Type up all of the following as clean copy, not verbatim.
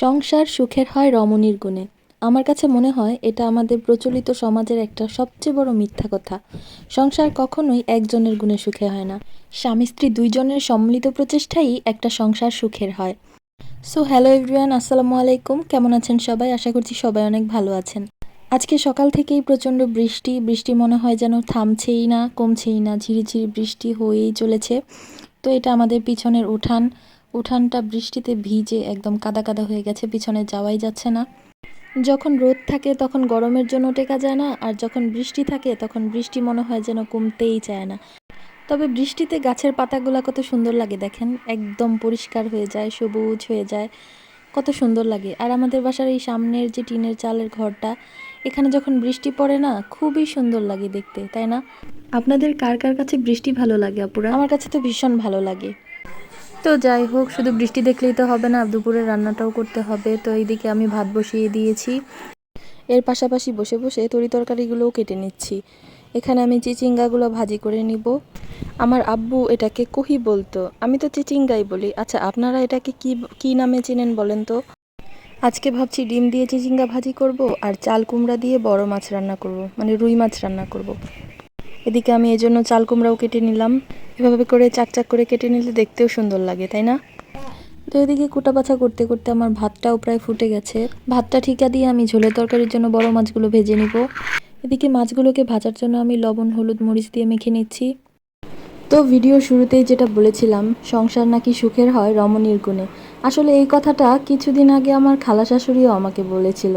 সংসার সুখের হয় রমণীর গুণে। আমার কাছে মনে হয় এটা আমাদের প্রচলিত সমাজের একটা সবচেয়ে বড় মিথ্যা কথা। সংসার কখনোই একজনের গুণে সুখে হয় না। স্বামী স্ত্রী দুইজনের সম্মিলিত প্রচেষ্টাই একটা সংসার সুখের হয়। সো হ্যালো এভরিওয়ান, আসসালামু আলাইকুম। কেমন আছেন সবাই? আশা করছি সবাই অনেক ভালো আছেন। আজকে সকাল থেকেই প্রচণ্ড বৃষ্টি মনে হয় যেন থামছেই না, কমছেই না, ঝিরিঝিরি বৃষ্টি হয়েই চলেছে। তো এটা আমাদের পিছনের উঠানটা বৃষ্টিতে ভিজে একদম কাদা কাদা হয়ে গেছে, পিছনে যাওয়াই যাচ্ছে না। যখন রোদ থাকে তখন গরমের জন্য টেকা যায় না, আর যখন বৃষ্টি থাকে তখন বৃষ্টি মনে হয় যেন কমতেই চায় না। তবে বৃষ্টিতে গাছের পাতাগুলো কত সুন্দর লাগে দেখেন, একদম পরিষ্কার হয়ে যায়, সবুজ হয়ে যায়, কত সুন্দর লাগে। আর আমাদের বাসার এই সামনের যে টিনের চালের ঘরটা, এখানে যখন বৃষ্টি পড়ে না, খুবই সুন্দর লাগে দেখতে, তাই না? আপনাদের কার কার কাছে বৃষ্টি ভালো লাগে আপুরা? আমার কাছে তো ভীষণ ভালো লাগে। তো যাই হোক, শুধু বৃষ্টি দেখলেই তো হবে না, দুপুরে রান্নাটাও করতে হবে। তো এইদিকে আমি ভাত বসিয়ে দিয়েছি, এর পাশাপাশি বসে বসে তরিতরকারিগুলোও কেটে নিচ্ছি। এখানে আমি চিচিঙ্গাগুলো ভাজি করে নিব। আমার আব্বু এটাকে কহি বলতো, আমি তো চিচিঙ্গাই বলি। আচ্ছা, আপনারা এটাকে কি কি নামে চেনেন বলেন তো? আজকে ভাবছি ডিম দিয়ে চিচিঙ্গা ভাজি করব, আর চাল কুমড়া দিয়ে বড় মাছ রান্না করব, মানে রুই মাছ রান্না করব। এদিকে আমি এই জন্য চাল কুমড়াও কেটে নিলাম। এভাবে করে চাকচাক করে কেটে নিলে দেখতেও সুন্দর লাগে, তাই না? তো এদিকে কুটা বাছা করতে করতে আমার ভাতটাও প্রায় ফুটে গেছে। ভাতটা ঠিকা দিয়ে আমি ঝোলের তরকারির জন্য বড় মাছগুলো ভেজে নিব। এদিকে মাছগুলোকে ভাজার জন্য আমি লবণ হলুদ মরিচ দিয়ে মেখে নিচ্ছি। তো ভিডিও শুরুতেই যেটা বলেছিলাম, সংসার নাকি সুখের হয় রমণীর গুণে। আসলে এই কথাটা কিছুদিন আগে আমার খালা শাশুড়িও আমাকে বলেছিল।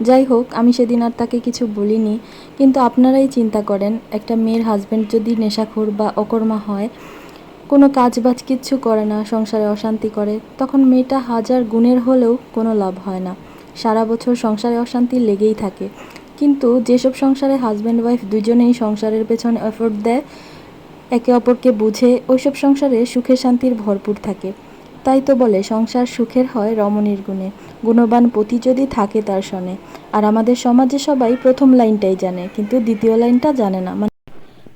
যাই হোক, আমি সেদিন আর তাকে কিছু বলিনি। কিন্তু আপনারাই চিন্তা করেন, একটা মেয়ের হাজব্যান্ড যদি নেশাখোর বা অকর্মা হয়, কোনো কাজ বাজ কিচ্ছু করে না, সংসারে অশান্তি করে, তখন মেয়েটা হাজার গুণের হলেও কোনো লাভ হয় না। সারা বছর সংসারে অশান্তি লেগেই থাকে। কিন্তু যেসব সংসারে হাজব্যান্ড ওয়াইফ দুজনেই সংসারের পেছনে এফোর্ট দেয়, একে অপরকে বুঝে, ওইসব সংসারে সুখে শান্তির ভরপুর থাকে। তাই তো বলে সংসার সুখের হয় রমণীর গুণে, গুণবান পতি যদি থাকে তার শনে। আর আমাদের সমাজে সবাই প্রথম লাইনটাই জানে, কিন্তু দ্বিতীয় লাইনটা জানে না।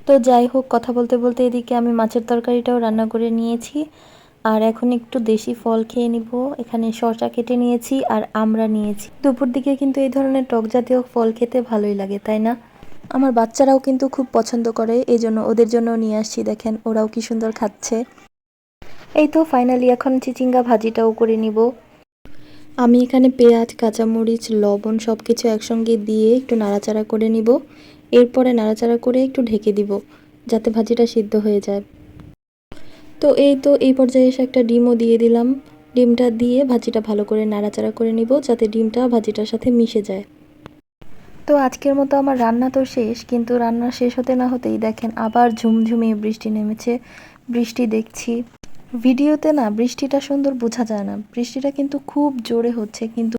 তো যাই হোক, কথা বলতে বলতে এদিকে আমি মাছের তরকারিটাও রান্না করে নিয়েছি। আর এখন একটু দেশি ফল খেয়ে নিব। এখানে শসা কেটে নিয়েছি আর আমড়া নিয়েছি। দুপুর দিকে কিন্তু এই ধরনের টক জাতীয় ফল খেতে ভালোই লাগে, তাই না? আমার বাচ্চারাও কিন্তু খুব পছন্দ করে, এই জন্য ওদের জন্য নিয়ে আসছি। দেখেন ওরাও কি সুন্দর খাচ্ছে। এই তো ফাইনালি এখন চিচিঙ্গা ভাজিটাও করে নিব। আমি এখানে পেঁয়াজ কাঁচামরিচ লবণ সব কিছু একসঙ্গে দিয়ে একটু নাড়াচাড়া করে নিব। এরপরে নাড়াচাড়া করে একটু ঢেকে দিব, যাতে ভাজিটা সিদ্ধ হয়ে যায়। তো এই তো এই পর্যায়ে এসে একটা ডিমও দিয়ে দিলাম। ডিমটা দিয়ে ভাজিটা ভালো করে নাড়াচাড়া করে নিব, যাতে ডিমটা ভাজিটার সাথে মিশে যায়। তো আজকের মতো আমার রান্না তো শেষ, কিন্তু রান্না শেষ হতে না হতেই দেখেন আবার ঝুমঝুমিয়ে বৃষ্টি নেমেছে। বৃষ্টি দেখছি ভিডিওতে, না বৃষ্টিটা সুন্দর বোঝা যায় না, বৃষ্টিটা কিন্তু খুব জোরে হচ্ছে, কিন্তু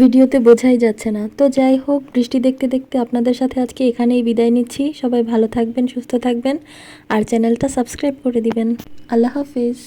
ভিডিওতে বোঝাই যাচ্ছে না। তো যাই হোক, বৃষ্টি দেখতে দেখতে আপনাদের সাথে আজকে এখানেই বিদায় নিচ্ছি। সবাই ভালো থাকবেন, সুস্থ থাকবেন, আর চ্যানেলটা সাবস্ক্রাইব করে দিবেন। আল্লাহ হাফিজ।